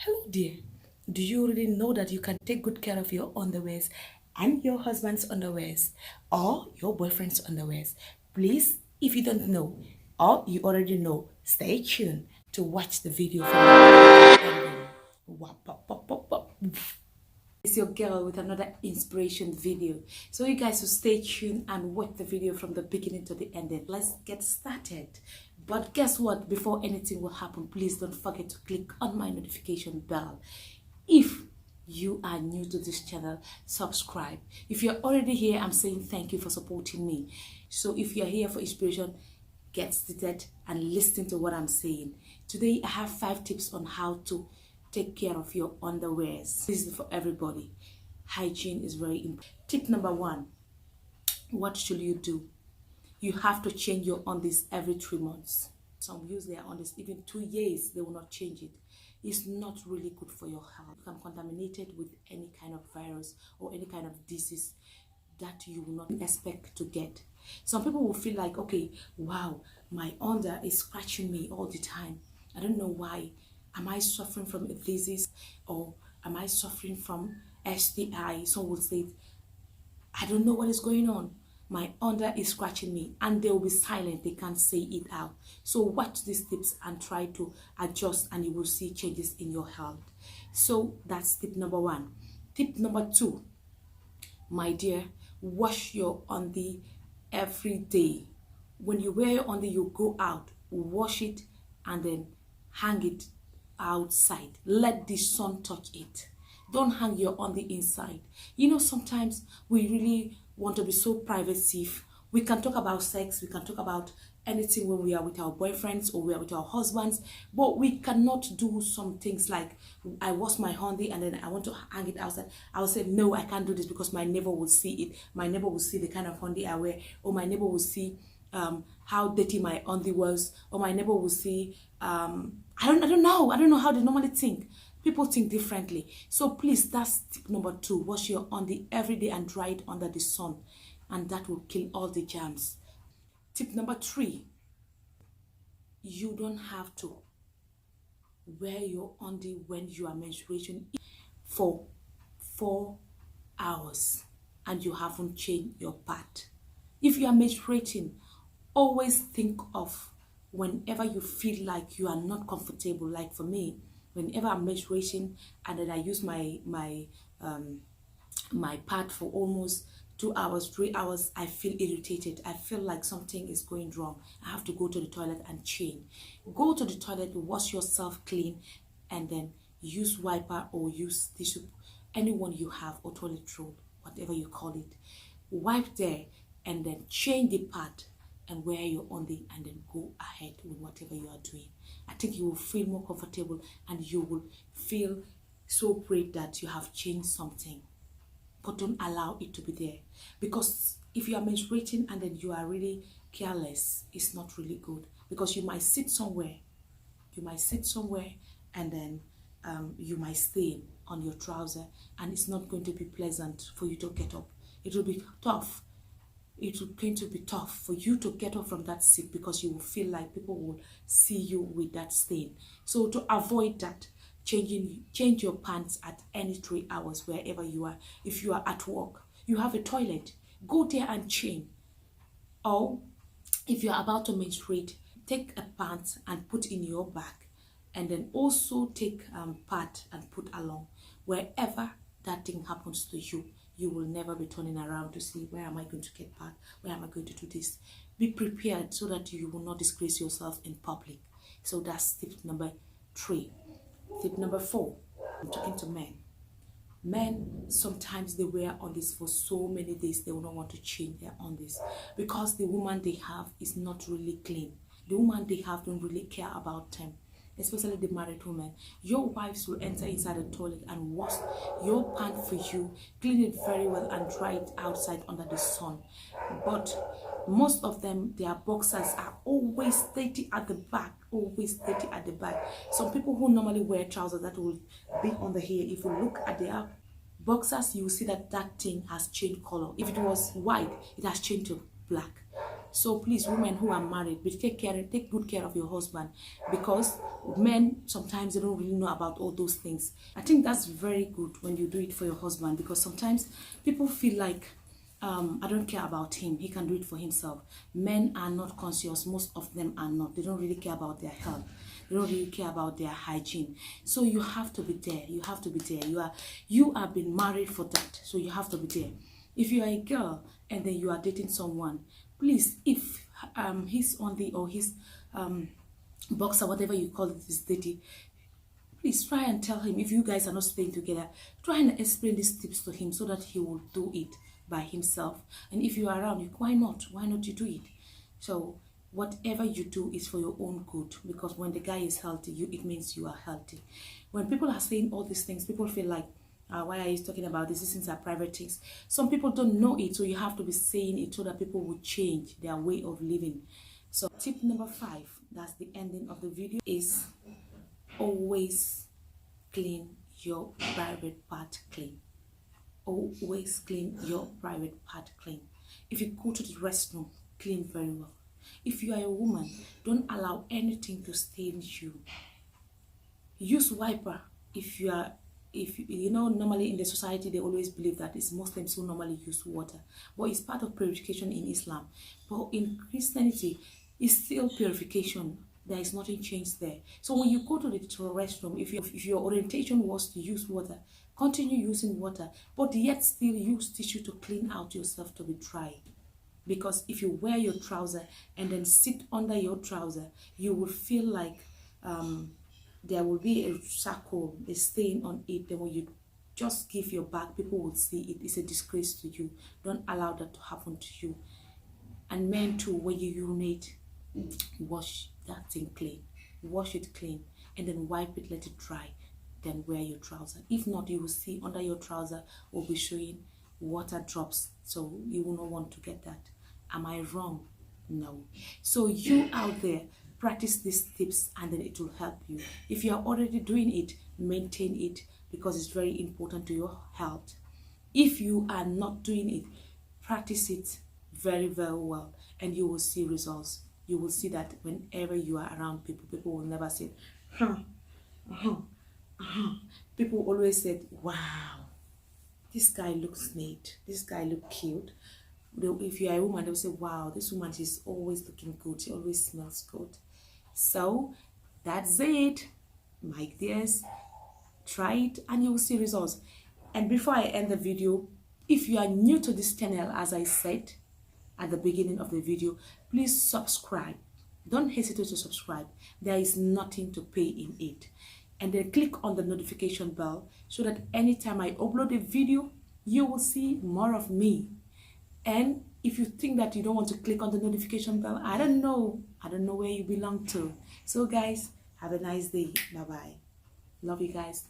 Hello, dear. Do you already know that you can take good care of your underwears and your husband's underwears or your boyfriend's underwears? Please, if you don't know or you already know, stay tuned to watch the video from the ending. Wap, wap, wap, wap, wap. It's your girl with another inspiration video. So you guys will stay tuned and watch the video from the beginning to the ending. Let's get started. But guess what? Before anything will happen, please don't forget to click on my notification bell. If you are new to this channel, subscribe. If you're already here, I'm saying thank you for supporting me. So if you're here for inspiration, get seated and listen to what I'm saying. Today I have 5 tips on how to take care of your underwears. This is for everybody. Hygiene is very important. Tip number 1, what should you do? You have to change your undies every 3 months. Some use their undies even 2 years, they will not change it. It's not really good for your health. You can contaminate it with any kind of virus or any kind of disease that you will not expect to get. Some people will feel like, okay, wow, my under is scratching me all the time. I don't know why. Am I suffering from a disease or am I suffering from STI? Some will say, I don't know what is going on. My under is scratching me, and they will be silent. They can't say it out. So watch these tips and try to adjust, and you will see changes in your health. So that's tip number 1. Tip number 2, my dear, wash your undie every day. When you wear your undie, you go out, wash it, and then hang it outside. Let the sun touch it. Don't hang your on the inside. You know, sometimes we really want to be so privacy. We can talk about sex, we can talk about anything when we are with our boyfriends or we are with our husbands, but we cannot do some things like I wash my honey and then I want to hang it outside. I will say, no, I can't do this because my neighbor will see it. My neighbor will see the kind of honey I wear, or my neighbor will see how dirty my undie was, or my neighbor will see I don't know how they normally think. People think differently. So please, that's tip number 2. Wash your undie every day and dry it under the sun, and that will kill all the germs. Tip number 3, you don't have to wear your undie when you are menstruating for 4 hours and you haven't changed your pad. If you are menstruating, always think of whenever you feel like you are not comfortable. Like for me, whenever I'm menstruating and then I use my pad for almost 2 hours, 3 hours, I feel irritated. I feel like something is going wrong. I have to go to the toilet and change. Go to the toilet, wash yourself clean, and then use wiper or use tissue, anyone you have, or toilet roll, whatever you call it. Wipe there and then change the pad and wear your undie and then go ahead with whatever you are doing. I think you will feel more comfortable and you will feel so great that you have changed something. But don't allow it to be there, because if you are menstruating and then you are really careless, it's not really good, because you might sit somewhere and then you might stain on your trouser, and it's not going to be pleasant for you to get up. It will be tough. It will going to be tough for you to get up from that seat, because you will feel like people will see you with that stain. So to avoid that, change your pants at any 3 hours wherever you are. If you are at work, you have a toilet, go there and change. Or if you are about to menstruate, take a pant and put in your bag, and then also take pad and put along. Wherever that thing happens to you, you will never be turning around to see, where am I going to get pad, where am I going to do this. Be prepared so that you will not disgrace yourself in public. So that's tip number 3. Tip number 4, I'm talking to men. Men, sometimes they wear undies for so many days, they will not want to change their undies, because the woman they have is not really clean. The woman they have don't really care about them, especially the married women. Your wives will enter inside the toilet and wash your pant for you, clean it very well and dry it outside under the sun. But most of them, their boxers are always dirty at the back, always dirty at the back. Some people who normally wear trousers that will be on the hair, if you look at their boxers, you will see that that thing has changed color. If it was white, it has changed to black. So please, women who are married, take good care of your husband, because men sometimes they don't really know about all those things. I think that's very good when you do it for your husband, because sometimes people feel like I don't care about him. He can do it for himself. Men are not conscious. Most of them are not. They don't really care about their health. They don't really care about their hygiene. So you have to be there. You have to be there. You have been married for that. So you have to be there. If you are a girl and then you are dating someone, please, if he's on the or his box or whatever you call it is dating, please try and tell him. If you guys are not staying together, try and explain these tips to him so that he will do it by himself. And if you are around, why not you do it? So whatever you do is for your own good, because when the guy is healthy, it means you are healthy. When people are saying all these things, people feel like, why are you talking about this? These things are private things. Some people don't know it, so you have to be saying it so that people will change their way of living. So tip number 5, that's the ending of the video, is always clean your private part clean. Always clean your private part clean. If you go to the restroom, clean very well. If you are a woman, don't allow anything to stain you. Use wiper. If you know, normally in the society they always believe that it's Muslims who normally use water, but it's part of purification in Islam. But in Christianity, it's still purification. There is nothing changed there. So when you go to the restroom, if your orientation was to use water, continue using water, but yet still use tissue to clean out yourself to be dry. Because if you wear your trouser and then sit under your trouser, you will feel like there will be a circle, a stain on it. Then when you just give your back, people will see it. It's a disgrace to you. Don't allow that to happen to you. And men too, when you urinate, wash that thing clean. Wash it clean and then wipe it, let it dry. Then wear your trouser. If not, you will see under your trouser will be showing water drops. So you will not want to get that. Am I wrong? No. So you out there, practice these tips and then it will help you. If you are already doing it, maintain it, because it's very important to your health. If you are not doing it, practice it very, very well and you will see results. You will see that whenever you are around people, people will never say, People always said, wow, this guy looks neat, this guy looks cute. If you are a woman, they'll say, wow, this woman is always looking good, she always smells good. So that's it, my dears. Try it and you will see results. And before I end the video, if you are new to this channel, as I said at the beginning of the video, please subscribe. Don't hesitate to subscribe. There is nothing to pay in it. And then click on the notification bell so that anytime I upload a video, you will see more of me. And if you think that you don't want to click on the notification bell, I don't know where you belong to. So guys, have a nice day. Bye bye. Love you guys.